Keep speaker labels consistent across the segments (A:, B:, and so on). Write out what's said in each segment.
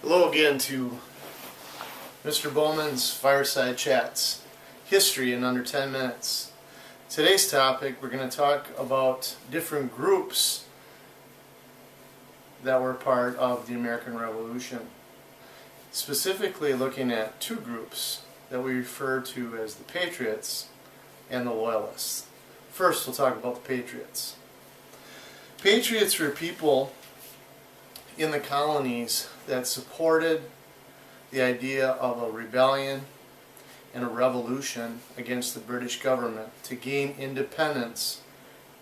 A: Hello again to Mr. Bowman's Fireside Chats, History in Under 10 Minutes. Today's topic, we're going to talk about different groups that were part of the American Revolution. Specifically looking at two groups that we refer to as the Patriots and the Loyalists. First, we'll talk about the Patriots. Patriots were people in the colonies that supported the idea of a rebellion and a revolution against the British government to gain independence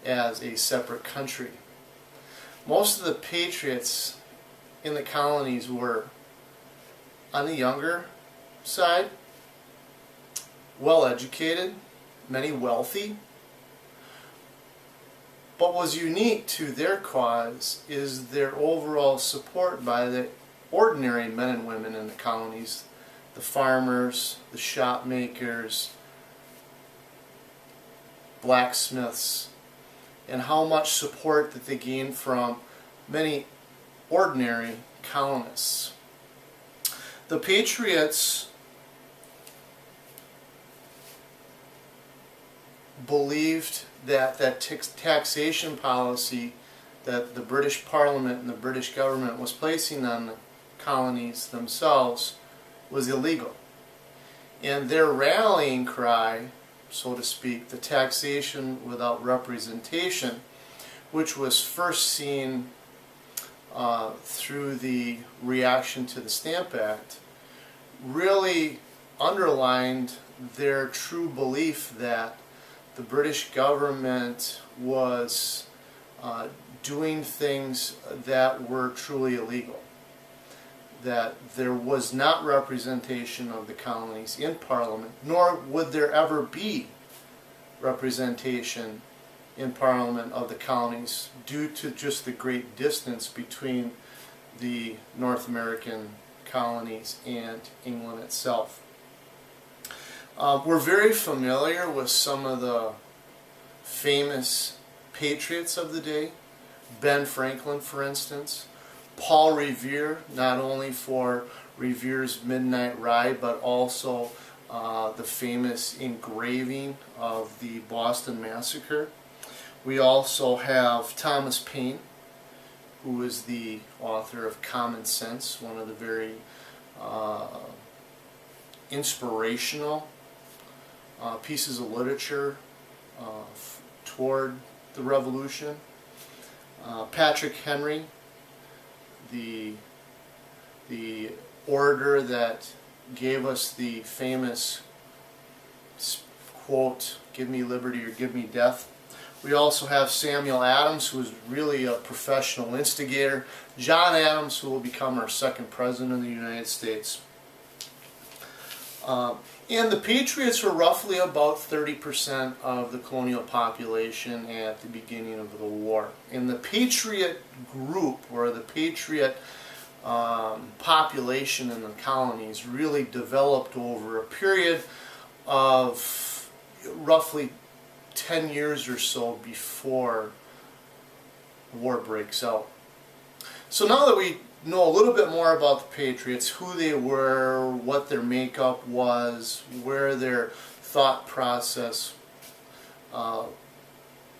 A: as a separate country. Most of the patriots in the colonies were on the younger side, well educated, many wealthy. What was unique to their cause is their overall support by the ordinary men and women in the colonies, the farmers, the shop makers, blacksmiths, and how much support that they gained from many ordinary colonists. The Patriots believed that taxation policy that the British Parliament and the British government was placing on the colonies themselves was illegal. And their rallying cry, so to speak, the taxation without representation, which was first seen through the reaction to the Stamp Act, really underlined their true belief that the British government was doing things that were truly illegal. That there was not representation of the colonies in Parliament, nor would there ever be representation in Parliament of the colonies due to just the great distance between the North American colonies and England itself. We're very familiar with some of the famous patriots of the day. Ben Franklin, for instance. Paul Revere, not only for Revere's Midnight Ride, but also the famous engraving of the Boston Massacre. We also have Thomas Paine, who is the author of Common Sense, one of the very inspirational pieces of literature toward the Revolution. Patrick Henry, the orator that gave us the famous quote, "Give me liberty or give me death." We also have Samuel Adams, who was really a professional instigator. John Adams, who will become our second president of the United States. And the Patriots were roughly about 30% of the colonial population at the beginning of the war. And the Patriot group, or the Patriot population in the colonies, really developed over a period of roughly 10 years or so before war breaks out. So now that we know a little bit more about the Patriots, who they were, what their makeup was, where their thought process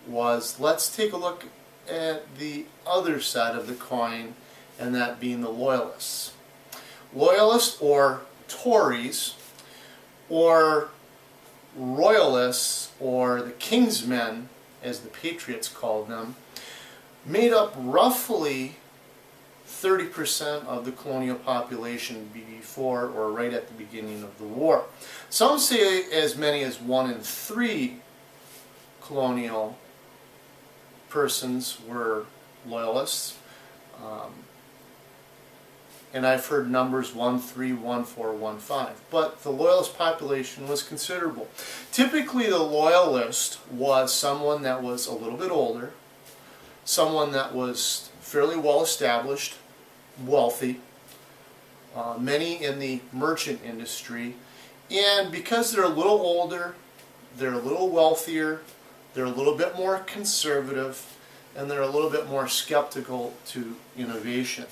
A: was, let's take a look at the other side of the coin, and that being the Loyalists. Loyalists, or Tories, or Royalists, or the King's Men, as the Patriots called them, made up roughly 30% of the colonial population before or right at the beginning of the war. Some say as many as 1 in 3 colonial persons were Loyalists. And I've heard numbers 1, 3, 1, 4, 1, 5. But the Loyalist population was considerable. Typically the Loyalist was someone that was a little bit older, someone that was fairly well established, wealthy, many in the merchant industry, and because they're a little older, they're a little wealthier, they're a little bit more conservative, and they're a little bit more skeptical to innovation.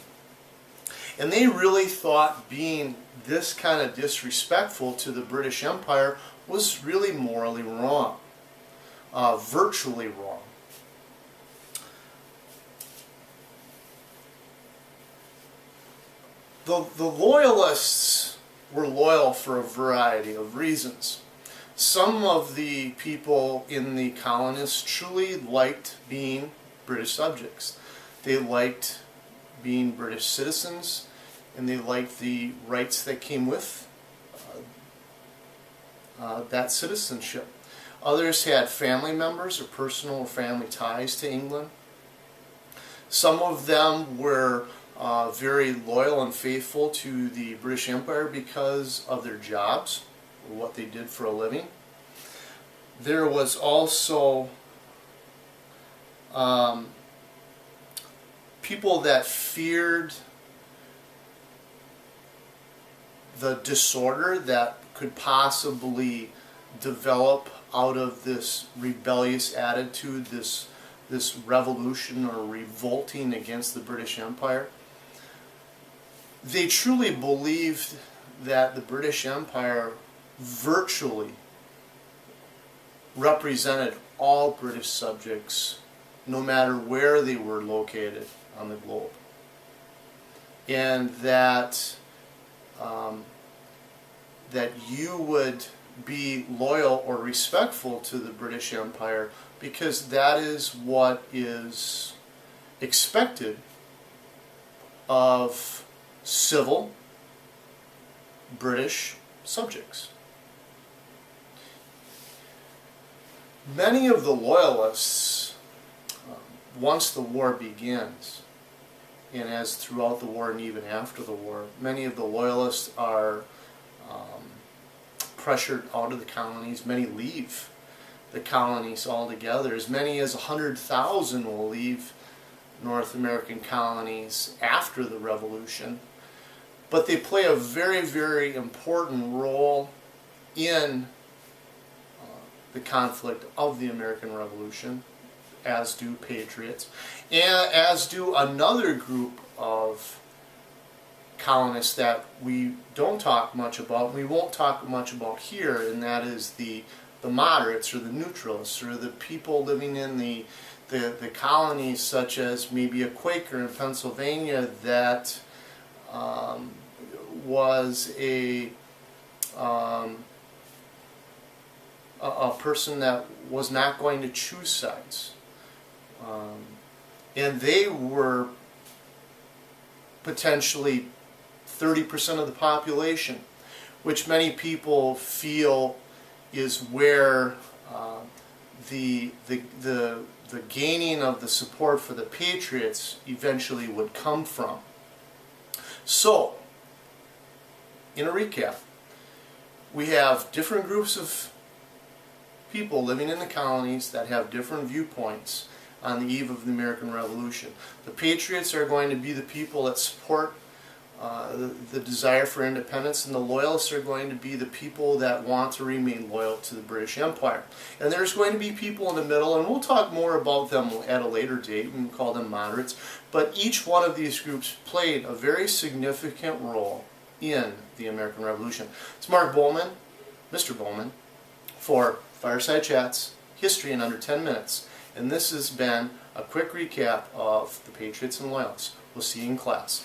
A: And they really thought being this kind of disrespectful to the British Empire was really morally wrong, virtually wrong. The Loyalists were loyal for a variety of reasons. Some of the people in the colonists truly liked being British subjects. They liked being British citizens, and they liked the rights that came with that citizenship. Others had family members or personal or family ties to England. Some of them were very loyal and faithful to the British Empire because of their jobs, or what they did for a living. There was also people that feared the disorder that could possibly develop out of this rebellious attitude, this revolution or revolting against the British Empire. They truly believed that the British Empire virtually represented all British subjects, no matter where they were located on the globe. And that that you would be loyal or respectful to the British Empire because that is what is expected of civil British subjects. Many of the Loyalists, once the war begins, and as throughout the war and even after the war, many of the Loyalists are pressured out of the colonies. Many leave the colonies altogether. As many as 100,000 will leave North American colonies after the Revolution. But they play a very, very important role in the conflict of the American Revolution, as do Patriots, and as do another group of colonists that we don't talk much about, we won't talk much about here, and that is the moderates or the neutralists, or the people living in the colonies, such as maybe a Quaker in Pennsylvania that was a person that was not going to choose sides. And they were potentially 30% of the population, which many people feel is where the gaining of the support for the Patriots eventually would come from. So, in a recap, we have different groups of people living in the colonies that have different viewpoints on the eve of the American Revolution. The Patriots are going to be the people that support the desire for independence, and the Loyalists are going to be the people that want to remain loyal to the British Empire. And there's going to be people in the middle, and we'll talk more about them at a later date, and call them moderates, but each one of these groups played a very significant role in the American Revolution. It's Mark Bowman, Mr. Bowman, for Fireside Chats, History in Under 10 Minutes. And this has been a quick recap of the Patriots and Loyalists. We'll see you in class.